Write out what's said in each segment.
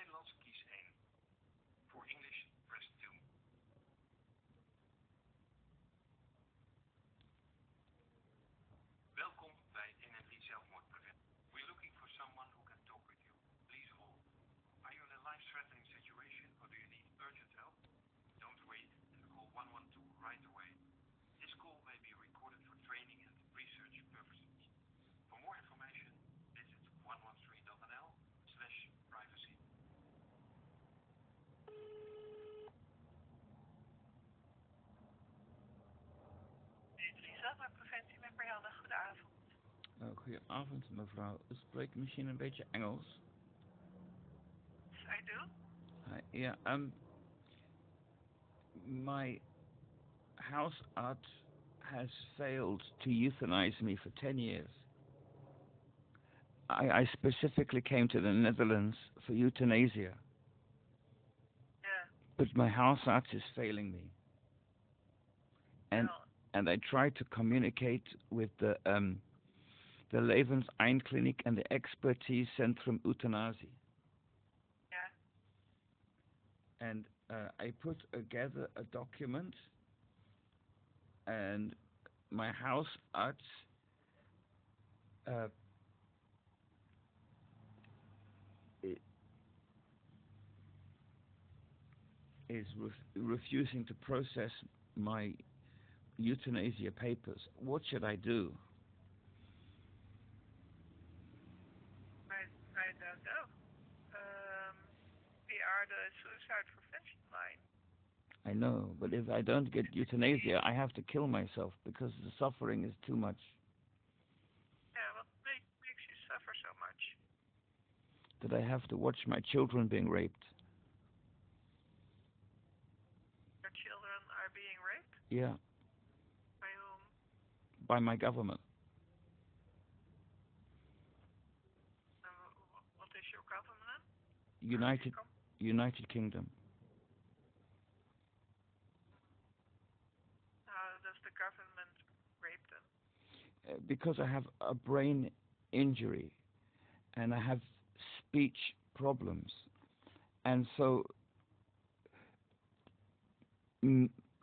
Nederlands kies 1. Voor English press 2. Welkom bij NNV Zelfmoordpreventie. We're looking for someone who can talk with you. Please hold. Are you in a life-threatening situation or do you need urgent help? Don't wait and call 112 right away. This call may be recorded for training and research purposes. For more information, visit 113.nl/privacy. Zelfmoordpreventie met Marianne, goedenavond. Goedenavond mevrouw, spreekt misschien een beetje Engels? Yes, I do. Yeah, my house art has failed to euthanize me for 10 years. I specifically came to the Netherlands for euthanasia. Yeah. But my house art is failing me. And I tried to communicate with the Levenseinkliniek and the Expertise Centrum Euthanasie. Yeah. And I put together a document, and my house arts is refusing to process my euthanasia papers. What should I do? I don't know. We are the suicide prevention line. I know, but if I don't get euthanasia, I have to kill myself because the suffering is too much. Yeah, what makes you suffer so much? That I have to watch my children being raped. Your children are being raped? Yeah. By whom? By my government. What is your government? United Kingdom. How does the government rape them? Because I have a brain injury and I have speech problems, and so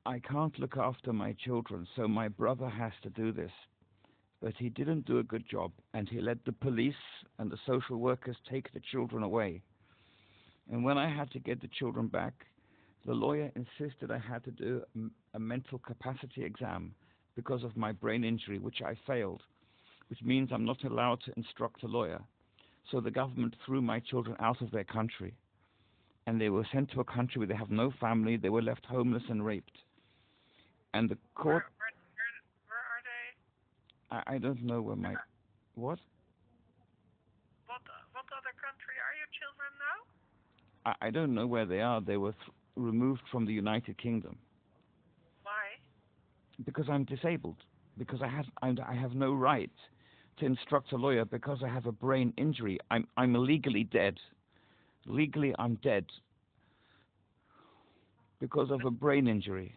I can't look after my children, so my brother has to do this. But he didn't do a good job, and he let the police and the social workers take the children away. And when I had to get the children back, the lawyer insisted I had to do a mental capacity exam because of my brain injury, which I failed, which means I'm not allowed to instruct a lawyer. So the government threw my children out of their country, and they were sent to a country where they have no family. They were left homeless and raped. And the court... Where are they? I don't know where my... What? What other country are your children now? I don't know where they are. They were removed from the United Kingdom. Why? Because I'm disabled. Because I have no right to instruct a lawyer because I have a brain injury. I'm legally dead. Legally, I'm dead because of a brain injury.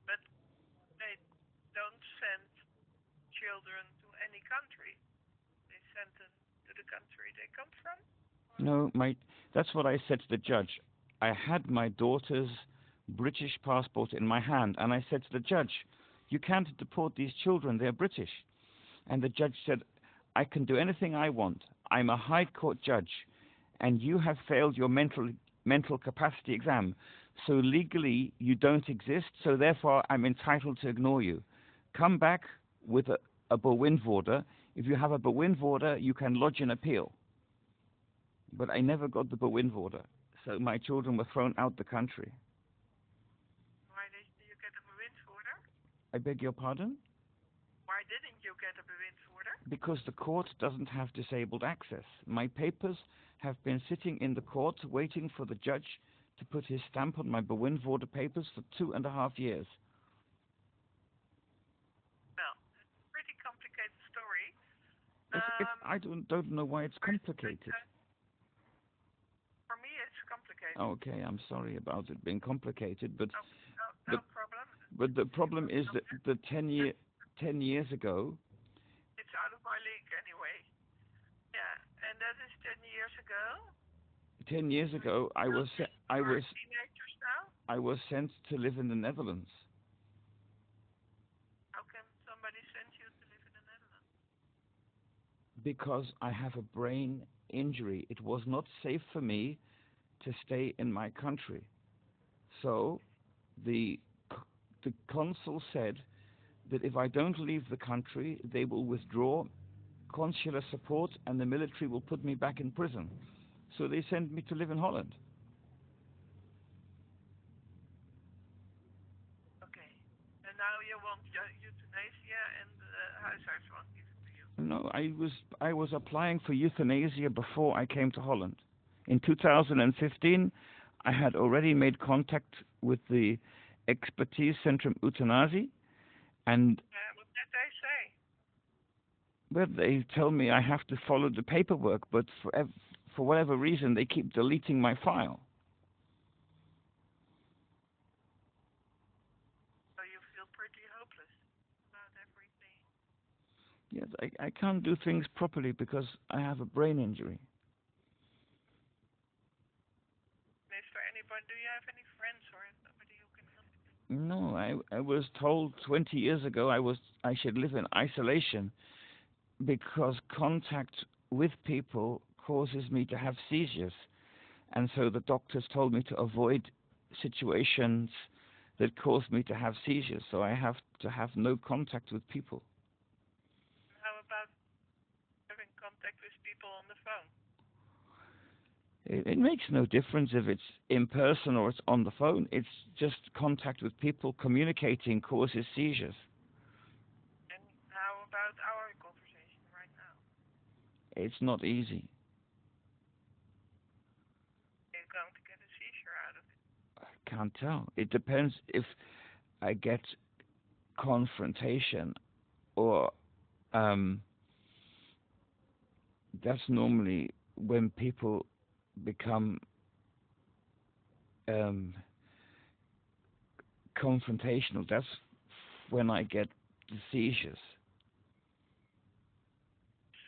But they don't send children to any country. They send them to the country they come from? No, that's what I said to the judge. I had my daughter's British passport in my hand, and I said to the judge, you can't deport these children, they're British. And the judge said, I can do anything I want. I'm a high court judge, and you have failed your mental capacity exam. So legally, you don't exist, so therefore I'm entitled to ignore you. Come back with a bewindvorder. If you have a bewindvorder, you can lodge an appeal. But I never got the bewindvorder, so my children were thrown out the country. Why didn't you get a bewindvorder? I beg your pardon? Why didn't you get a bewindvorder? Because the court doesn't have disabled access. My papers have been sitting in the court waiting for the judge to put his stamp on my bewindvorder papers for 2.5 years. Well, it's a pretty complicated story. I don't know why it's complicated. For me, it's complicated. Okay, I'm sorry about it being complicated, but no problem. But the problem is that the 10 years ago. It's out of my league anyway. Yeah, and that is 10 years ago. 10 years ago, Teenagers now? I was sent to live in the Netherlands How can somebody send you to live in the Netherlands? because I have a brain injury. It was not safe for me to stay in my country. So the the consul said that if I don't leave the country, they will withdraw consular support and the military will put me back in prison. So they sent me to live in Holland. Okay. And now you want euthanasia and huisarts won't give it to you. No, I was applying for euthanasia before I came to Holland. In 2015, I had already made contact with the Expertise Centrum Euthanasie, and What did they say? well, they tell me I have to follow the paperwork, but for whatever reason, they keep deleting my file. So you feel pretty hopeless about everything. Yes, I can't do things properly because I have a brain injury. Is there anybody? Do you have any friends or somebody who can help you? No, I was told 20 years ago I should live in isolation because contact with people causes me to have seizures. And so the doctors told me to avoid situations that cause me to have seizures. So I have to have no contact with people. How about having contact with people on the phone? It makes no difference if it's in person or it's on the phone. It's just contact with people. Communicating causes seizures. And how about our conversation right now? It's not easy. You're going to get a seizure out of it. I can't tell. It depends if I get confrontation or that's normally when people become confrontational. That's when I get the seizures.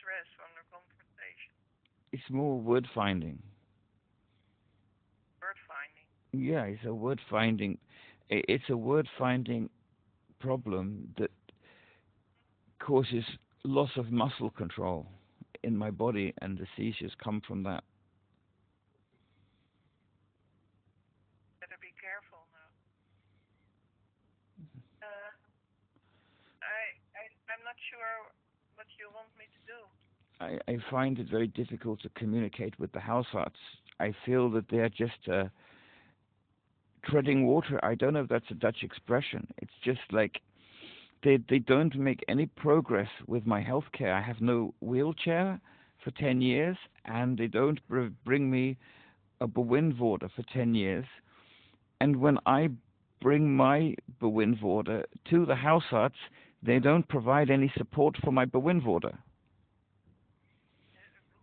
Stress under confrontation. It's more word finding. Word finding. Yeah, it's a word finding. It's a word finding problem that causes loss of muscle control in my body, and the seizures come from that. Better be careful now. I'm not sure what you want me to do. I find it very difficult to communicate with the Hausarts. I feel that they're just treading water. I don't know if that's a Dutch expression. It's just like they don't make any progress with my health care. I have no wheelchair for 10 years, and they don't bring me a bewindvoerder for 10 years. And when I bring my bewindvoerder to the Hausarts, they don't provide any support for my bewindvoerder.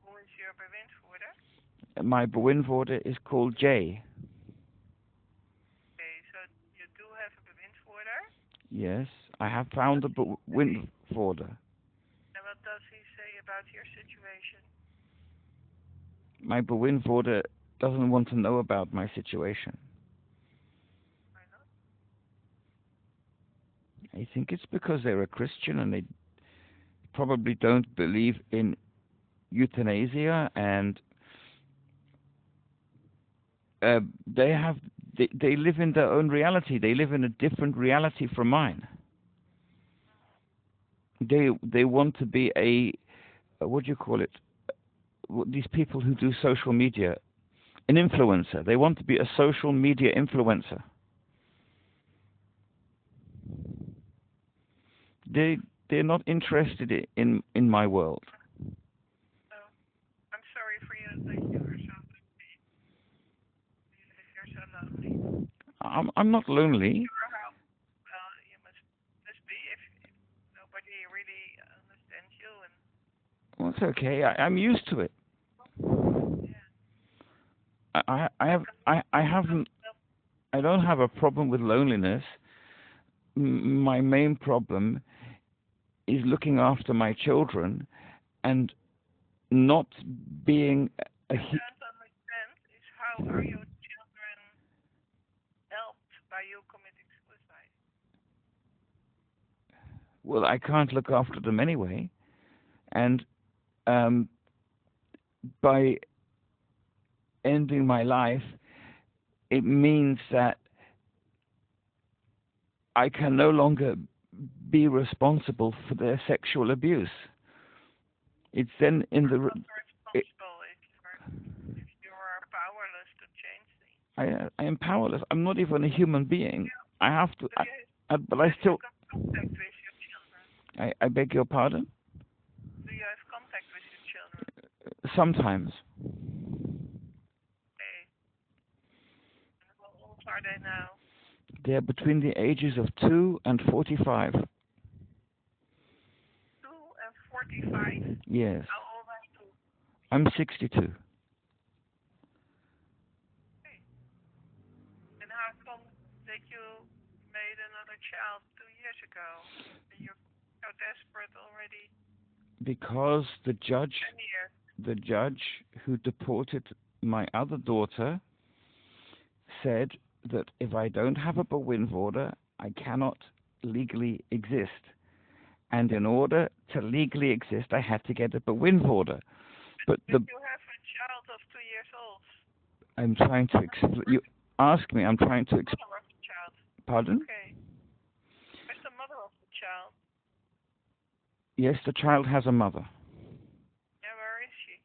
Who is your bewindvoerder? My bewindvoerder is called Jay. Okay, so you do have a bewindvoerder? Yes, I have found a bewindvoerder. And what does he say about your situation? My bewindvoerder doesn't want to know about my situation. Why not? I think it's because they're a Christian and they probably don't believe in euthanasia, and they live in their own reality. They live in a different reality from mine. They want to be what do you call it? These people who do social media, an influencer. They want to be a social media influencer. They're not interested in my world. So, I'm sorry for you that you are so lonely. You're so lonely. I'm not lonely. Well, you must be if nobody really understands you and. Well, it's okay. I'm used to it. Yeah. I don't have a problem with loneliness. My main problem is looking after my children and not being I don't understand how are your children helped by you committing suicide? Well, I can't look after them anyway, and um, by ending my life, it means that I can no longer be responsible for their sexual abuse. It's then in You're the not responsible if you are powerless to change things. I am powerless. I'm not even a human being. I have to, Do you, but I still. you have contact with your children? I beg your pardon. Do you have contact with your children? Sometimes Okay. And how old are they now? they're between the ages of 2 and 45. 2 and 45. Yes, How old are you? I'm 62. Okay. And how come that you made another child 2 years ago? And you're so desperate already Because 10 years. the judge who deported my other daughter said that if I don't have a Bewindvorder, I cannot legally exist. And in order to legally exist, I had to get a Bewindvorder. But You have a child of 2 years old. I'm trying to explain. You ask me. I'm trying to explain. Mother of the child. Pardon? Okay. Where's the mother of the child? Yes, the child has a mother. Yeah, where is she?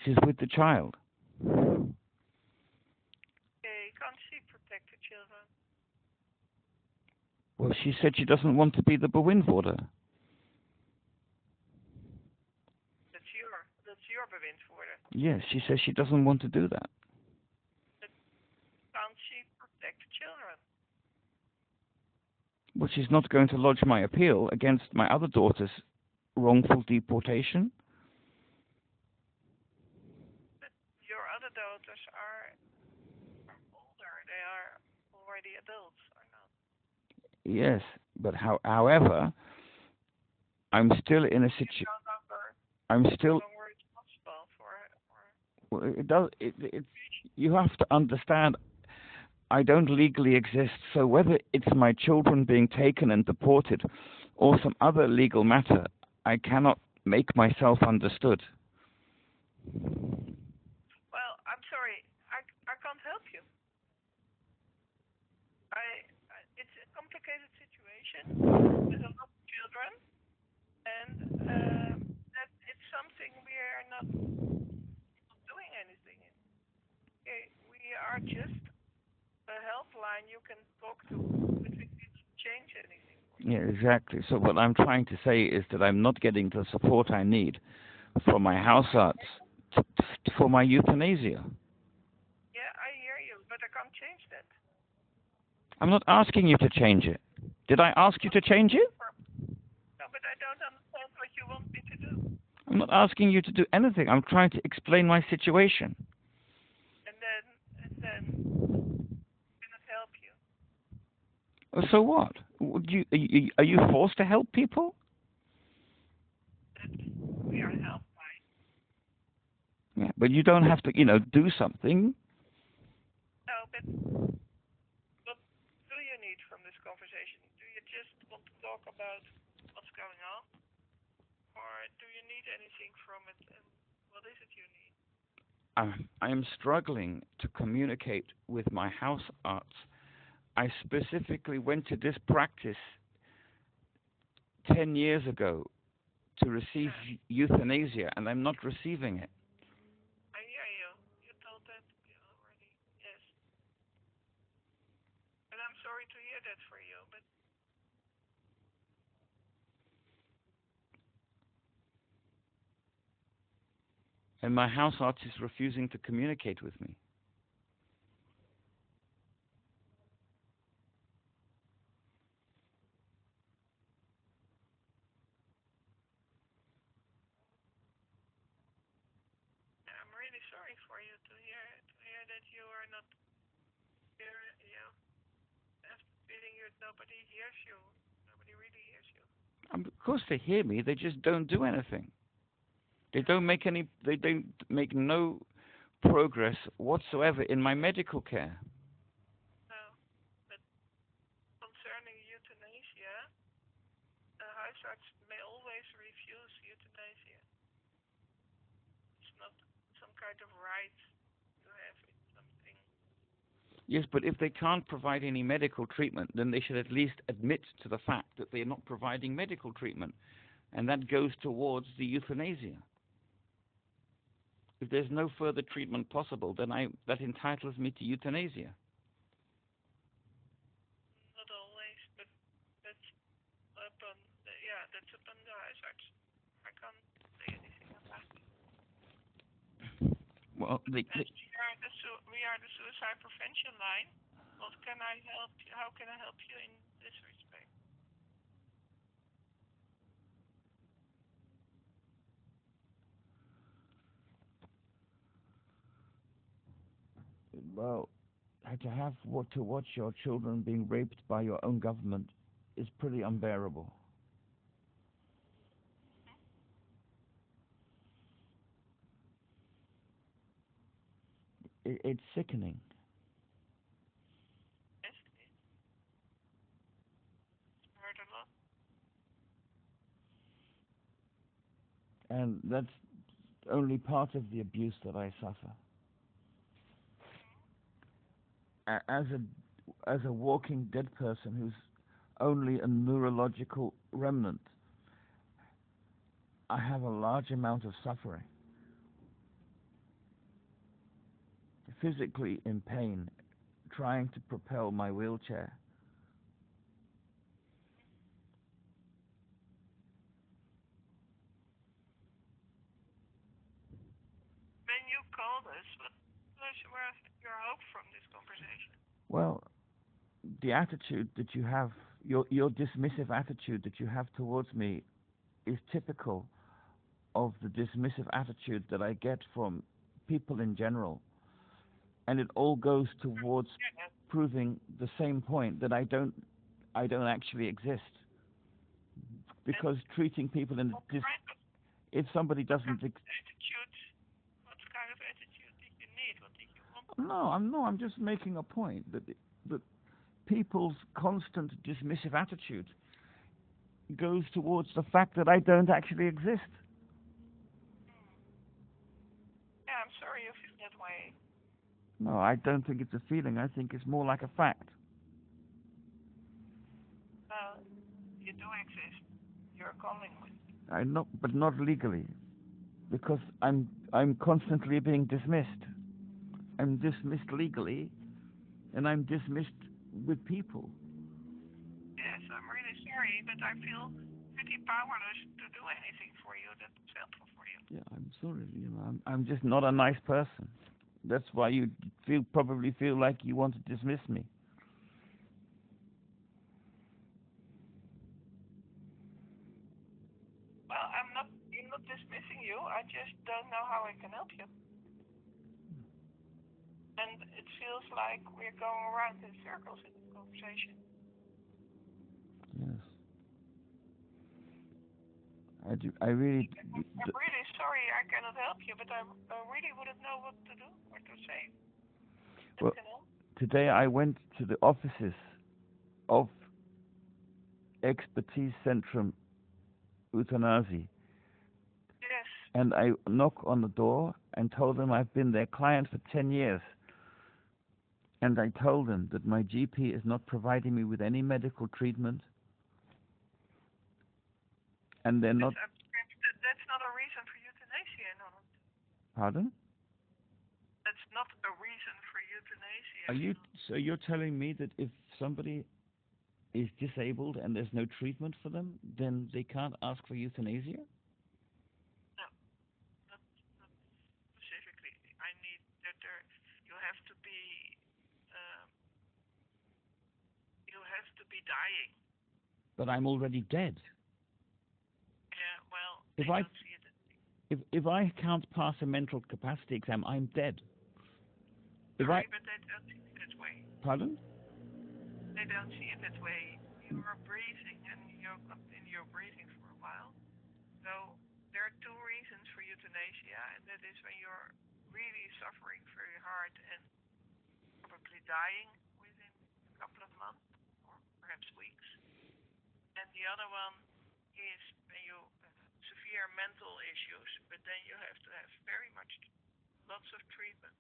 She's with the child. Okay, can't she protect the children? Well, she said she doesn't want to be the Bewindvorder. That's your bewindvoerder. Yes, she says she doesn't want to do that. Can't she protect the children? Well, she's not going to lodge my appeal against my other daughter's wrongful deportation. But your other daughters are older. They are already adults, or not? Yes, but however, I'm still in a situation. I'm still. No longer responsible for. Well, it does. You have to understand. I don't legally exist, so whether it's my children being taken and deported, or some other legal matter, I cannot make myself understood. Well, I'm sorry. I can't help you. It's a complicated situation with a lot of children, and that it's something we are not doing anything in. Okay, we are just a helpline you can talk to, but we didn't change anything. Yeah, exactly. So what I'm trying to say is that I'm not getting the support I need from my house arts for my euthanasia. Yeah, I hear you, but I can't change that. I'm not asking you to change it. Did I ask you to change it? No, but I don't understand what you want me to do. I'm not asking you to do anything. I'm trying to explain my situation. And then cannot help you. So what? Are you forced to help people? We are helped by. Yeah, but you don't have to, do something. No, but what do you need from this conversation? Do you just want to talk about what's going on? Or do you need anything from it? And what is it you need? I am struggling to communicate with my house arts. I specifically went to this practice 10 years ago to receive euthanasia, and I'm not receiving it. I hear you. You told that already. Yes. And I'm sorry to hear that for you, but And my house arts is refusing to communicate with me. I'm really sorry for you to hear that you are not here. You have the feeling nobody hears you. Nobody really hears you. Of course they hear me, they just don't do anything. They don't make no progress whatsoever in my medical care. No, but concerning euthanasia, a huisarts may always refuse euthanasia. It's not some kind of right to have it, something. Yes, but if they can't provide any medical treatment, then they should at least admit to the fact that they are not providing medical treatment, and that goes towards the euthanasia. If there's no further treatment possible, then that entitles me to euthanasia. Not always, but that's upon that's upon the huisarts. I can't say anything about it. Well, As we are the suicide prevention line. What can I help you? How can I help you in this respect? well, to watch your children being raped by your own government is pretty unbearable. It's sickening. Yes, it is. It's hurt a lot. And that's only part of the abuse that I suffer. As a walking dead person who's only a neurological remnant, I have a large amount of suffering. Physically in pain, trying to propel my wheelchair. When you called us, what was your hope from this conversation? Well, the attitude that you have, your dismissive attitude that you have towards me is typical of the dismissive attitude that I get from people in general. And it all goes towards proving the same point that I don't actually exist. Because treating people in if somebody doesn't attitude. What kind of attitude did you need? What did you want? I'm just making a point that people's constant dismissive attitude goes towards the fact that I don't actually exist. Yeah, I'm sorry you feel that way. No, I don't think it's a feeling. I think it's more like a fact. Well, you do exist. You're calling with. But not legally, because I'm constantly being dismissed. I'm dismissed legally, and I'm dismissed with people. Yes, I'm really sorry, but I feel pretty powerless to do anything for you that's helpful for you. Yeah, I'm sorry. I'm just not a nice person. That's why you probably feel like you want to dismiss me. Well, I'm not dismissing you. I just don't know how I can help you. And it feels like we're going around in circles in this conversation. Yes. I really. I'm really sorry I cannot help you, but I really wouldn't know what to do or to say. Well, today I went to the offices of Expertise Centrum Euthanasie. Yes. And I knock on the door and told them I've been their client for 10 years. And I told them that my GP is not providing me with any medical treatment. And they're not. That's not a reason for euthanasia in Holland. Pardon? That's not a reason for euthanasia. So you're telling me that if somebody is disabled and there's no treatment for them, then they can't ask for euthanasia? No, not specifically. I need that you have to be dying. But I'm already dead. Yeah, well, they don't see it. If I can't pass a mental capacity exam, I'm dead. Sorry, but they don't see it that way. Pardon? They don't see it that way. You are breathing, and you'll continue breathing for a while. So there are two reasons for euthanasia, and that is when you're really suffering very hard and probably dying within a couple of months or perhaps weeks. And the other one is when you have severe mental issues, but then you have to have lots of treatment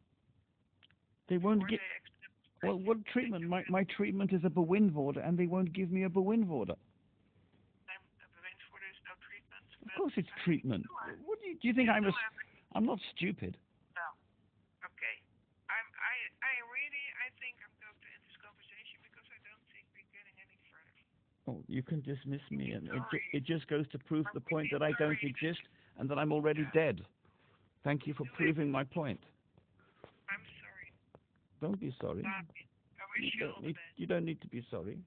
They won't before get. they accept. Well, what treatment? My treatment is a Bewindvoerder, and they won't give me a Bewindvoerder. Bewindvoerder is no treatment. Of course, it's treatment. What do you think I'm not stupid. No. Okay. I think I'm going to end this conversation because I don't think we're getting any further. Oh, you can dismiss me, and it just goes to prove the point that I don't exist and that I'm already dead. Thank you for proving my point. I'm sorry. Don't be sorry. I wish you all the best. You don't need to be sorry.